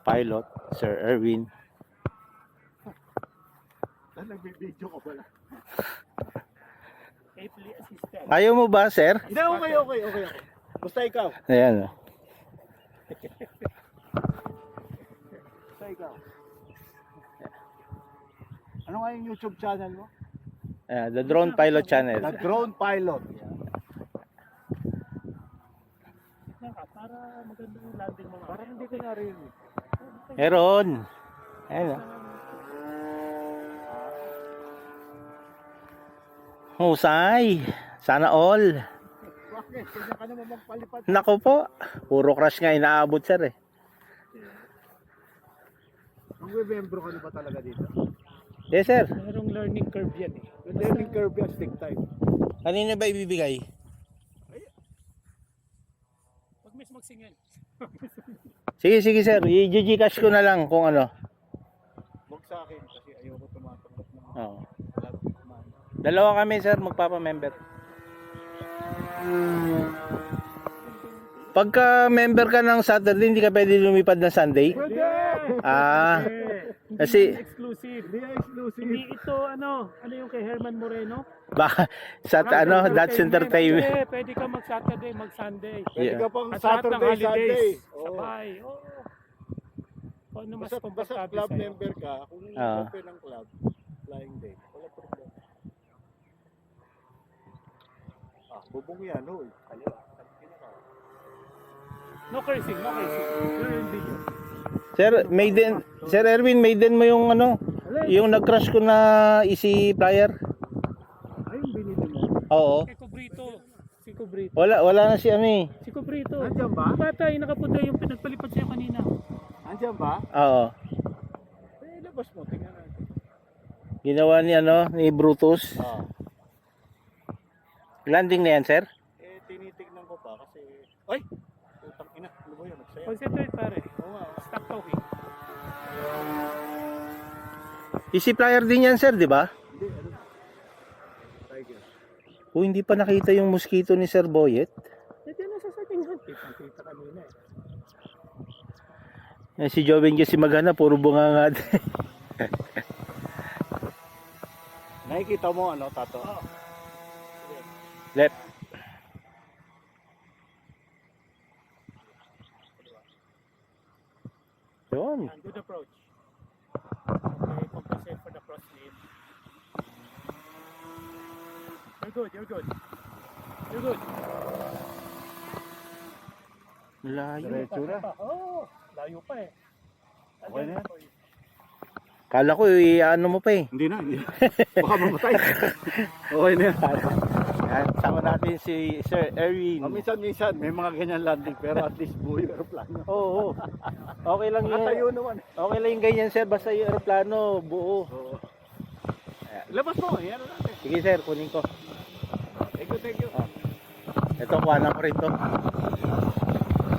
pilot, Sir Erwin. Nagbibideo ka pala. Ayaw mo ba, sir? Hindi, okay. Basta ikaw. Ayan. Basta ikaw. Ano nga yung YouTube channel mo? The Drone Pilot Channel. The Drone Pilot. Para maganda yung landing mga. Parang hindi ko narinig. Meron. Ayan. Husay. Sana all. Bakit? Kaya ka naman magpalipad. Nako po. Puro crash nga inaabot, sir eh. Mag-remember ka na ba talaga dito? Yes, sir. Merong learning curve yan eh. Yung learning curve yan, stick time. Kanina ba ibibigay? Huwag miss magsingil. Sige, sir. I-Gcash ko na lang kung ano. Huwag sa akin kasi ayoko tumatanggap ng Oo. club command. Dalawa kami, sir, magpapa-member. Pagka member ka ng Saturday, hindi ka pwede lumipad ng Sunday? Pwede! Ah, Hindi kasi exclusive. Hindi exclusive. Hindi ito ano yung kay Herman Moreno? baka sa that's entertainment. Hindi, pwede ka mag-Saturday, mag-Sunday. Pwede Yeah. ka pang At lahat ng Saturday, Sunday. holidays. Oo. Sabay. Oo. Kung ano mas Basta komportable club sa'yo. member ka, kung Ah. open ng club, flying day, wala problema. Bubong yan, hoy. Kaliwa. No cursing, no cursing. You're in video. Sir Erwin, maiden mo yung ano, yung nag-crash ko na easy flyer. Ay, yung binili mo. Oo. Kay Cobrito. Si Cobrito. Wala na si ano eh. Si Cobrito. Nandiyan ba? Yung bata, yung nakapunta yung pinagpalipad sa'yo kanina. Andiyan ba? Oo. Labas mo, tingnan natin. Ginawa ni Brutus. Landing na yan, sir? Tinitignan ko pa kasi... Ay! Putang ina, ano ba yun? Nagsaya. Concentrate pare. Oo nga. Stop talking. Easy flyer din yan, sir, di ba? Hindi, ano? Tiger. Hindi pa nakita yung mosquito ni Sir Boyet. Ito na sa setting hunt. Kita kanina eh. Si Joven kasi magana, puro bunga nga. Nakikita mo ano, Tato? Left. Yun. Good approach. Okay, compensate for the crosswind. You're good. Layo. Diretso na. Oo, layo pa eh. Okay na yan. Kala ko, ano mo pa eh. Hindi na. Baka mamatay. Okay na yan. Yan, sama natin si Sir Erwin. Minsan, may mga ganyan landing pero at least buo yung aeroplano. Oo. Okay lang yun. Nakatayo naman. Okay lang yung ganyan, sir. Basta yung aeroplano, buo. Oo. Labas mo, yan na natin. Sige, sir. Kunin ko. Thank you. Ito, kuha na ko rin to.